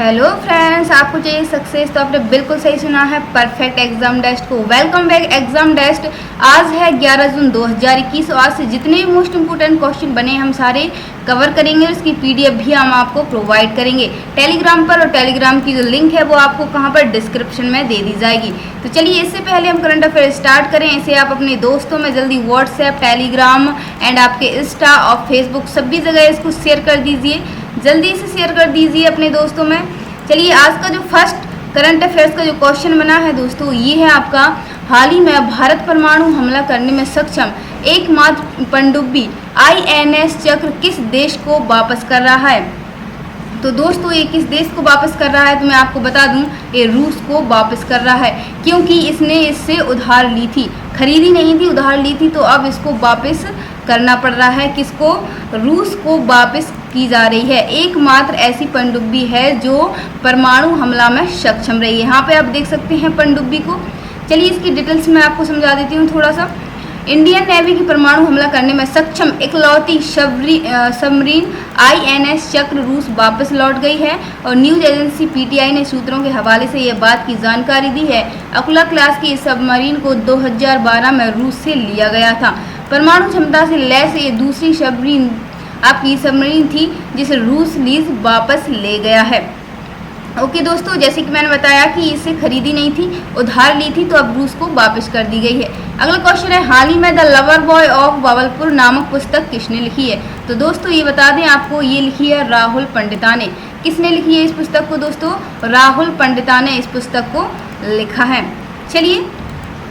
Hello friends, आपको चाहिए success तो आपने बिल्कुल सही सुना है। परफेक्ट एग्जाम डेस्ट को वेलकम बैक। एग्जाम डेस्ट आज है 11 जून 2021 और आज से जितने भी मोस्ट इंपोर्टेंट क्वेश्चन बने हम सारे कवर करेंगे। उसकी पीडीएफ भी हम आपको प्रोवाइड करेंगे टेलीग्राम पर, और टेलीग्राम की जो लिंक है वो आपको कहाँ पर डिस्क्रिप्शन में दे दी जाएगी। तो चलिए इससे पहले हम करंट अफेयर स्टार्ट करें। इसे आप अपने दोस्तों में जल्दी व्हाट्सएप, टेलीग्राम एंड आपके इंस्टा और फेसबुक सभी जगह इसको शेयर कर दीजिए। जल्दी से शेयर कर दीजिए अपने दोस्तों में। चलिए आज का जो फर्स्ट करंट अफेयर्स का जो क्वेश्चन बना है दोस्तों, ये है आपका, हाल ही में भारत परमाणु हमला करने में सक्षम एकमात्र पनडुब्बी INS चक्र किस देश को वापस कर रहा है। तो दोस्तों ये किस देश को वापस कर रहा है, तो मैं आपको बता दूं ये रूस को वापस कर रहा है, क्योंकि इसने इससे उधार ली थी, खरीदी नहीं थी, उधार ली थी। तो अब इसको वापस करना पड़ रहा है। किसको? रूस को वापस की जा रही है। एकमात्र ऐसी पनडुब्बी है जो परमाणु हमला में सक्षम रही है। यहाँ पे आप देख सकते हैं पनडुब्बी को। चलिए इसकी डिटेल्स मैं आपको समझा देती हूँ थोड़ा सा। इंडियन नेवी की परमाणु हमला करने में सक्षम इकलौती सबमरीन INS चक्र रूस वापस लौट गई है। और न्यूज एजेंसी PTI ने सूत्रों के हवाले से यह बात की जानकारी दी है। अकुला क्लास की इस सबमरीन को 2012 में रूस से लिया गया था। परमाणु क्षमता से लैस ये दूसरी सबमरीन थी जिसे रूस लीज वापस ले गया है। ओके दोस्तों, जैसे कि मैंने बताया कि इसे खरीदी नहीं थी, उधार ली थी, तो अब रूस को वापस कर दी गई है। अगला क्वेश्चन है, हाल ही में the lover boy of Bahawalpur नामक पुस्तक किसने लिखी है। तो दोस्तों ये बता दें आपको, ये लिखी है राहुल पंडिता ने। किसने लिखी है इस पुस्तक को दोस्तों? राहुल पंडिता ने इस पुस्तक को लिखा है। चलिए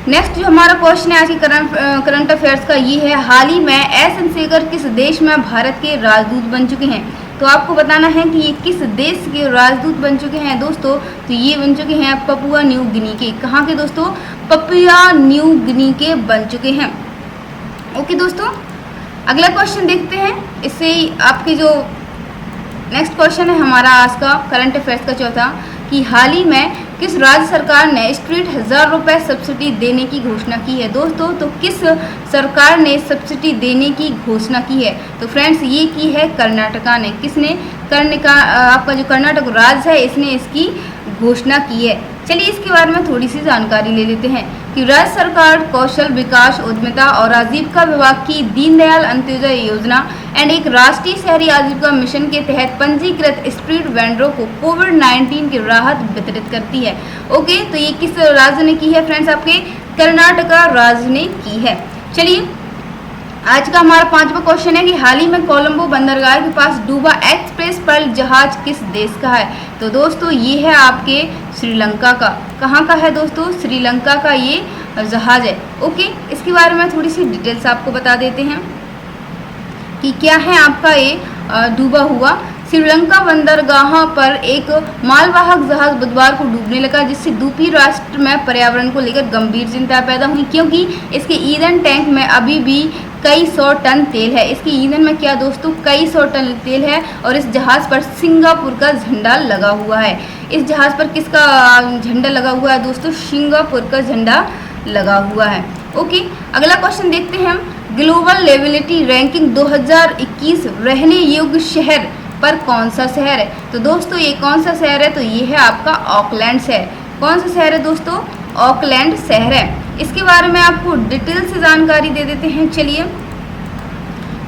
नेक्स्ट जो हमारा क्वेश्चन है आज के करंट अफेयर्स का, ये है, हाल ही में एस चंद्रशेखर किस देश में भारत के राजदूत बन चुके हैं। तो आपको बताना है कि ये किस देश के राजदूत बन चुके हैं दोस्तों। तो ये बन चुके हैं पपुआ न्यू गिनी के। कहाँ के दोस्तों? पपुआ न्यू गिनी के बन चुके हैं। ओके दोस्तों, अगला क्वेश्चन देखते हैं। इससे आपके जो नेक्स्ट क्वेश्चन है हमारा आज का करंट अफेयर्स का चौथा, कि हाल ही में किस राज्य सरकार ने स्ट्रीट 1000 रुपये सब्सिडी देने की घोषणा की है दोस्तों। तो किस सरकार ने सब्सिडी देने की घोषणा की है? तो फ्रेंड्स ये की है कर्नाटका ने। किसने? आपका जो कर्नाटक राज्य है इसने इसकी घोषणा की है। चलिए इसके बारे में थोड़ी सी जानकारी ले लेते हैं कि राज्य सरकार कौशल विकास, उद्यमिता और आजीविका विभाग की दीनदयाल अंत्योदय योजना एंड एक राष्ट्रीय शहरी आजीविका मिशन के तहत पंजीकृत स्ट्रीट वेंडरों को कोविड-19 की राहत वितरित करती है। ओके, तो ये किस राज्य ने की है फ्रेंड्स? आपके कर्नाटका राज्य ने की है। चलिए आज का हमारा पांचवा क्वेश्चन है कि हाल ही में कोलंबो बंदरगाह के पास डूबा एक्सप्रेस पर्ल जहाज किस देश का है। तो दोस्तों ये है आपके श्रीलंका का। कहाँ का है दोस्तों? श्रीलंका का ये जहाज है। ओके, इसके बारे में थोड़ी सी डिटेल्स आपको बता देते हैं कि क्या है आपका ये डूबा हुआ। श्रीलंका बंदरगाह पर एक मालवाहक जहाज बुधवार को डूबने लगा, जिससे द्वीपीय राष्ट्र में पर्यावरण को लेकर गंभीर चिंता पैदा हुई, क्योंकि इसके ईंधन टैंक में अभी भी कई सौ टन तेल है। इसके ईंधन में क्या दोस्तों? कई सौ टन तेल है। और इस जहाज पर सिंगापुर का झंडा लगा हुआ है। इस जहाज पर किसका झंडा लगा हुआ है दोस्तों? सिंगापुर का झंडा लगा हुआ है। ओके, अगला क्वेश्चन देखते हैं हम। ग्लोबल लेबिलिटी रैंकिंग 2021 रहने योग्य शहर पर कौन सा शहर है। तो दोस्तों ये कौन सा शहर है? तो ये है आपका ऑकलैंड शहर। कौन सा शहर है दोस्तों? ऑकलैंड शहर है। इसके बारे में आपको डिटेल से जानकारी दे देते हैं। चलिए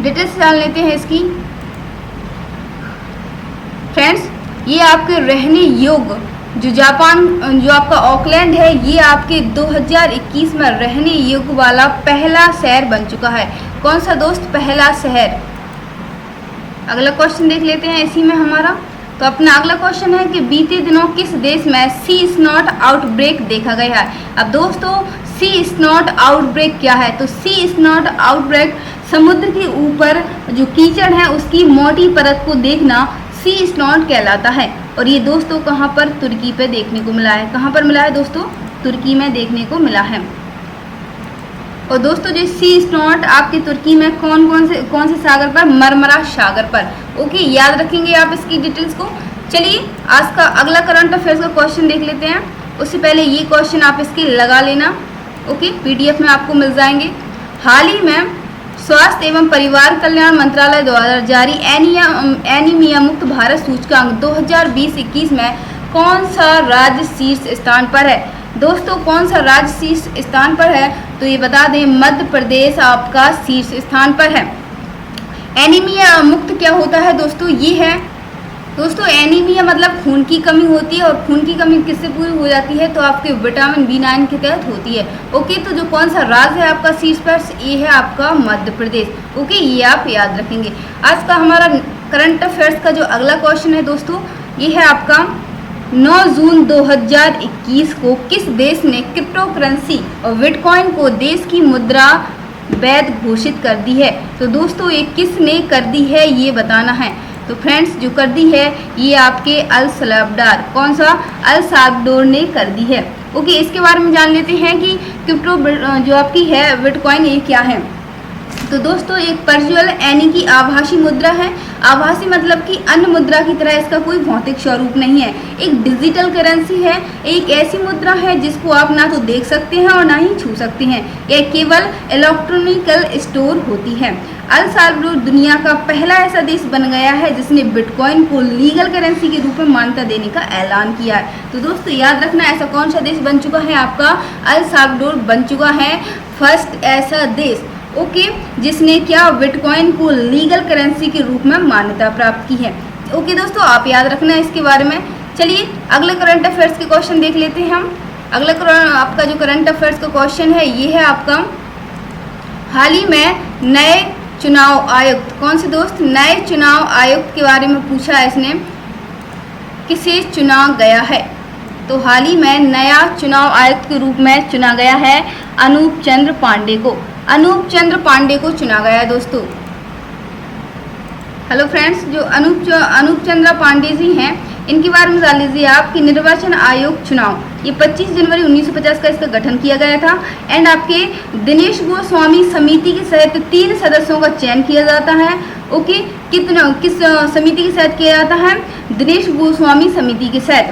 डिटेल से जान लेते हैं इसकी। फ्रेंड्स ये आपके रहने योग्य जो आपका ऑकलैंड है, ये आपके 2021 में रहने योग्य वाला पहला शहर बन चुका है। कौन सा दोस्त? पहला शहर। अगला क्वेश्चन देख लेते हैं इसी में हमारा। तो अपना अगला क्वेश्चन है कि बीते दिनों किस देश में सी स्नॉट आउटब्रेक देखा गया है। अब दोस्तों सी स्नॉट आउटब्रेक क्या है? तो सी स्नॉट आउटब्रेक समुद्र के ऊपर जो कीचड़ है उसकी मोटी परत को देखना सी स्नॉट कहलाता है। और ये दोस्तों कहाँ पर? तुर्की पे देखने को मिला है। कहाँ पर मिला है दोस्तों? तुर्की में देखने को मिला है। और दोस्तों जो सी स्नॉट आपके तुर्की में कौन से सागर पर? मरमरा सागर पर। ओके, याद रखेंगे आप इसकी डिटेल्स को। चलिए आज का अगला करंट अफेयर्स का क्वेश्चन देख लेते हैं। उससे पहले ये क्वेश्चन आप इसके लगा लेना। ओके, PDF में आपको मिल जाएंगे। हाल ही में स्वास्थ्य एवं परिवार कल्याण मंत्रालय द्वारा जारी एनीमिया मुक्त भारत सूचकांक 2020-21 में कौन सा राज्य शीर्ष स्थान पर है? दोस्तों कौन सा राज्य शीर्ष स्थान पर है? तो ये बता दें मध्य प्रदेश आपका शीर्ष स्थान पर है। एनीमिया मुक्त क्या होता है दोस्तों? ये है दोस्तों एनीमिया मतलब खून की कमी होती है, और खून की कमी किससे पूरी हो जाती है? तो आपके विटामिन B9 के तहत होती है। ओके, तो जो कौन सा राज्य है आपका शीर्ष पर? ये है आपका मध्य प्रदेश। ओके, ये आप याद रखेंगे। आज का हमारा करंट अफेयर्स का जो अगला क्वेश्चन है दोस्तों, ये है आपका 9 जून 2021 को किस देश ने क्रिप्टो करेंसी और बिटकॉइन को देश की मुद्रा वैध घोषित कर दी है? तो दोस्तों ये किसने कर दी है ये बताना है। तो फ्रेंड्स जो कर दी है ये आपके अल सल्वाडोर, कौन सा? अल सल्वाडोर ने कर दी है। ओके, इसके बारे में जान लेते हैं कि क्रिप्टो जो आपकी है बिटकॉइन ये क्या है। तो दोस्तों एक वर्चुअल यानी कि आभासी मुद्रा है। आभासी मतलब कि अन्य मुद्रा की तरह इसका कोई भौतिक स्वरूप नहीं है। एक डिजिटल करेंसी है, एक ऐसी मुद्रा है जिसको आप ना तो देख सकते हैं और ना ही छू सकते हैं। यह केवल इलेक्ट्रॉनिकल स्टोर होती है। अल सल्वाडोर दुनिया का पहला ऐसा देश बन गया है जिसने बिटकॉइन को लीगल करेंसी के रूप में मान्यता देने का ऐलान किया है। तो दोस्तों याद रखना ऐसा कौन सा देश बन चुका है? आपका अल सल्वाडोर बन चुका है फर्स्ट ऐसा देश। ओके, जिसने क्या बिटकॉइन को लीगल करेंसी के रूप में मान्यता प्राप्त की है। ओके दोस्तों आप याद रखना इसके बारे में। चलिए अगले करंट अफेयर्स के क्वेश्चन देख लेते हैं हम। अगला आपका जो करंट अफेयर्स का क्वेश्चन है ये है आपका हाल ही में नए चुनाव आयुक्त, कौन से दोस्त? नए चुनाव आयुक्त के बारे में पूछा है इसने, किसे चुना गया है? तो हाल ही में नया चुनाव आयुक्त के रूप में चुना गया है अनूप चंद्र पांडे को। अनूप चंद्र पांडे को चुना गया है दोस्तों। हेलो फ्रेंड्स, जो अनूप चंद्र पांडे जी हैं इनके बारे में जान लीजिए आप कि निर्वाचन आयोग चुनाव ये 25 जनवरी 1950 का इसका गठन किया गया था। एंड आपके दिनेश गोस्वामी समिति के सहित 3 सदस्यों का चयन किया जाता है। ओके, किस समिति के सहित किया जाता है? दिनेश गोस्वामी समिति के सहित।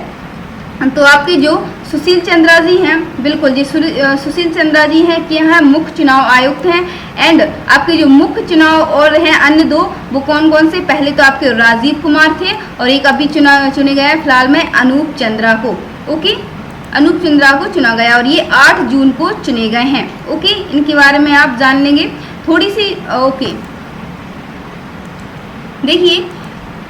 तो आपके जो सुशील चंद्रा जी हैं, बिल्कुल जी सुशील चंद्रा जी हैं कि यहाँ मुख्य चुनाव आयुक्त हैं। एंड आपके जो मुख्य चुनाव और हैं अन्य 2 वो कौन कौन से? पहले तो आपके राजीव कुमार थे और एक अभी चुने गए हैं फिलहाल में अनूप चंद्रा को। ओके, अनूप चंद्रा को चुना गया और ये 8 जून को चुने गए हैं। ओके, इनके बारे में आप जान लेंगे थोड़ी सी। ओके, देखिए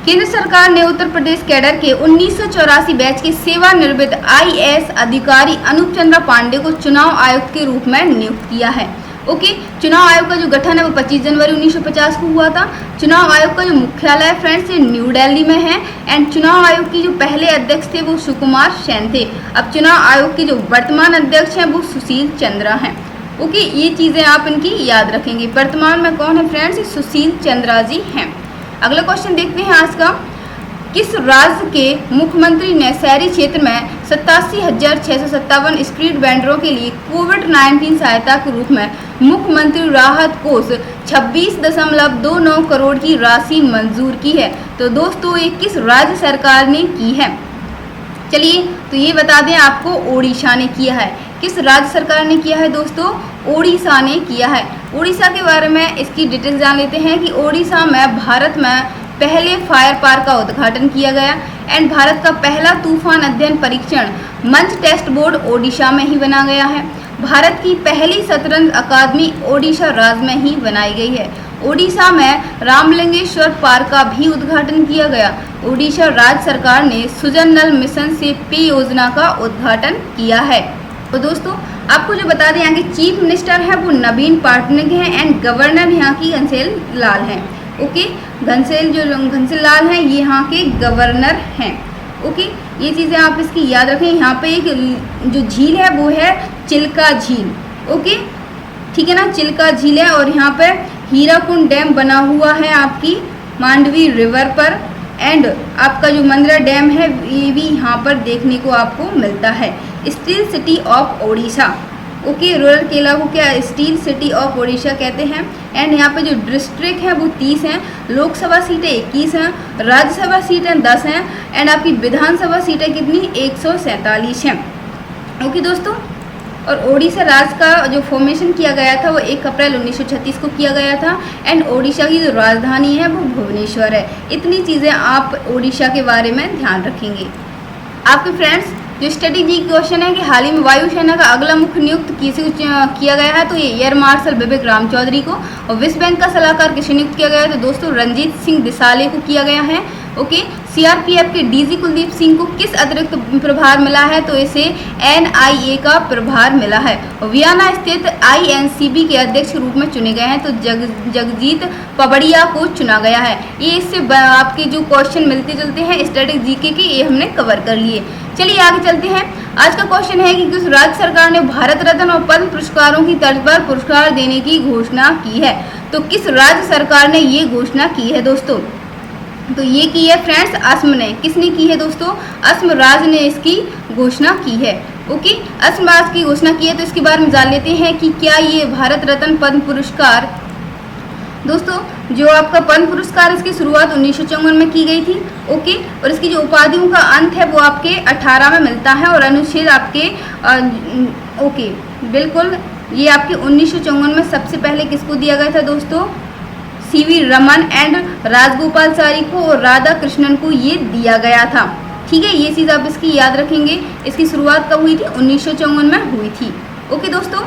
केंद्र सरकार ने उत्तर प्रदेश कैडर के 1984 बैच के सेवानिवृत्त IAS अधिकारी अनूप चंद्र पांडे को चुनाव आयुक्त के रूप में नियुक्त किया है। ओके, चुनाव आयोग का जो गठन है वो 25 जनवरी 1950 को हुआ था। चुनाव आयोग का जो मुख्यालय फ्रेंड्स न्यू दिल्ली में है। एंड चुनाव आयोग की जो पहले अध्यक्ष थे वो सुकुमार सेन थे। अब चुनाव आयोग के जो वर्तमान अध्यक्ष हैं वो सुशील चंद्रा हैं। ओके, ये चीज़ें आप इनकी याद रखेंगे। वर्तमान में कौन है फ्रेंड्स? सुशील चंद्रा जी हैं। अगला क्वेश्चन देखते हैं आज का। किस राज्य के मुख्यमंत्री ने शहरी क्षेत्र में 87,657 स्ट्रीट वेंडरों के लिए कोविड-19 सहायता के रूप में मुख्यमंत्री राहत कोष 26.29 करोड़ की राशि मंजूर की है? तो दोस्तों ये किस राज्य सरकार ने की है? चलिए तो ये बता दें आपको ओडिशा ने किया है। किस राज्य सरकार ने किया है दोस्तों? ओडिशा ने किया है। ओडिशा के बारे में इसकी डिटेल जान लेते हैं कि ओडिशा में भारत में पहले फायर पार्क का उद्घाटन किया गया। एंड भारत का पहला तूफान अध्ययन परीक्षण मंच टेस्ट बोर्ड ओडिशा में ही बना गया है। भारत की पहली शतरंज अकादमी ओडिशा राज्य में ही बनाई गई है। ओडिशा में रामलिंगेश्वर पार्क का भी उद्घाटन किया गया। ओडिशा राज्य सरकार ने सुजल नल मिशन से पेय योजना का उद्घाटन किया है। तो दोस्तों आपको जो बता दें यहाँ के चीफ मिनिस्टर हैं वो नवीन पटनायक हैं। एंड गवर्नर यहाँ की घनश्याम लाल हैं। ओके, घनश्याम लाल हैं ये यहाँ के गवर्नर हैं। ओके, ये चीज़ें आप इसकी याद रखें। यहाँ पे एक जो झील है वो है चिल्का झील। ओके, ठीक है ना, चिल्का झील है। और यहाँ पर हीराकुंड डैम बना हुआ है आपकी मांडवी रिवर पर। एंड आपका जो मंदरा डैम है ये भी यहाँ पर देखने को आपको मिलता है। Steel city of Odisha. Okay, Rourkela को क्या स्टील सिटी ऑफ ओडिशा कहते हैं। एंड यहाँ पे जो डिस्ट्रिक्ट है वो 30 हैं, लोकसभा सीटें 21 हैं, राज्यसभा सीटें 10 हैं। एंड आपकी विधानसभा सीटें कितनी? 147 हैं। ओके दोस्तों, और ओडिशा राज्य का जो फॉर्मेशन किया गया था वो 1 अप्रैल 1936 को किया गया था। एंड ओडिशा की जो राजधानी है वो भुवनेश्वर है। इतनी चीज़ें आप ओडिशा के बारे में ध्यान रखेंगे। आपके फ्रेंड्स जो स्टडी जी क्वेश्चन है कि हाल ही में वायुसेना का अगला मुख्य नियुक्त किसी को किया गया है, तो ये एयर मार्शल बिपिन राम चौधरी को। और विश्व बैंक का सलाहकार किसे नियुक्त किया गया है, तो दोस्तों रणजीत सिंह दिसाले को किया गया है। ओके, सीआरपीएफ के डीजी कुलदीप सिंह को किस अतिरिक्त प्रभार मिला है, तो इसे एनआईए का प्रभार मिला है। और वियना स्थित आईएनसीबी के अध्यक्ष के रूप में चुने गए हैं, तो जगजीत पबड़िया को चुना गया है। ये इससे आपके जो क्वेश्चन मिलते जुलते हैं स्टैटिक जीके के, ये हमने कवर कर लिए। चलिए आगे चलते हैं। आज का क्वेश्चन है कि किस राज्य सरकार ने भारत रत्न और पद्म पुरस्कारों की तर्ज पर पुरस्कार देने की घोषणा की है, तो किस राज्य सरकार ने ये घोषणा की है दोस्तों, तो ये की है फ्रेंड्स असम ने। किसने की है दोस्तों, असम राज्य ने इसकी घोषणा की है। ओके, असम राज्य की घोषणा की है, तो इसके बारे में जान लेते हैं कि क्या ये भारत रत्न पद्म पुरस्कार, दोस्तों जो आपका पद्म पुरस्कार इसकी शुरुआत 1954 में की गई थी। ओके, और इसकी जो उपाधियों का अंत है वो आपके 18 में मिलता है और अनुच्छेद आपके ओके बिल्कुल ये आपके 1954 में सबसे पहले किसको दिया गया था दोस्तों, सीवी रमन एंड राजगोपालचारी को और राधा कृष्णन को ये दिया गया था। ठीक है, ये चीज़ आप इसकी याद रखेंगे। इसकी शुरुआत कब हुई थी, 1954 में हुई थी। ओके दोस्तों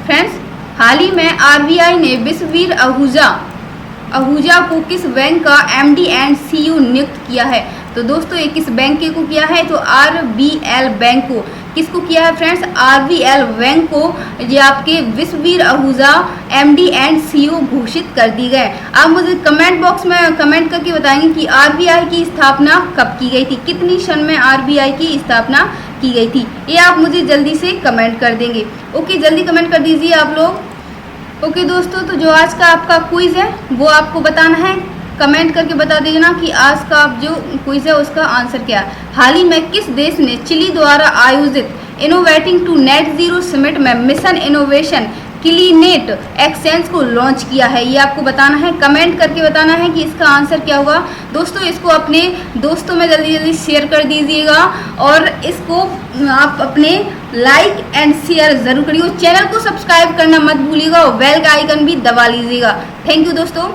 फ्रेंड्स, हाल ही में आरबीआई ने विश्ववीर आहूजा को किस बैंक का एमडी एंड सीईओ नियुक्त किया है, तो दोस्तों ये किस बैंक को किया है, तो आरबीएल बैंक को। किसको किया है फ्रेंड्स, आरबीएल बैंक को ये आपके Vishwavir Ahuja MD and CEO घोषित कर दी गए। आप मुझे कमेंट बॉक्स में कमेंट करके बताएंगे कि आरबीआई की स्थापना कब की गई थी, कितनी सन में आरबीआई की स्थापना की गई थी, ये आप मुझे जल्दी से कमेंट कर देंगे। ओके, जल्दी कमेंट कर दीजिए आप लोग। ओके दोस्तों, तो जो आज का आपका क्विज है वो आपको बताना है, कमेंट करके बता देना कि आज का आप जो क्विज है उसका आंसर क्या है। हाल ही में किस देश ने चिली द्वारा आयोजित innovating to net zero summit में मिशन इनोवेशन क्लीनेट एक्सचेंज को लॉन्च किया है, ये आपको बताना है, कमेंट करके बताना है कि इसका आंसर क्या होगा। दोस्तों इसको अपने दोस्तों में जल्दी जल्दी शेयर कर दीजिएगा और इसको आप अपने लाइक एंड शेयर जरूर करिए। चैनल को सब्सक्राइब करना मत भूलिएगा और बेल का आइकन भी दबा लीजिएगा। थैंक यू दोस्तों।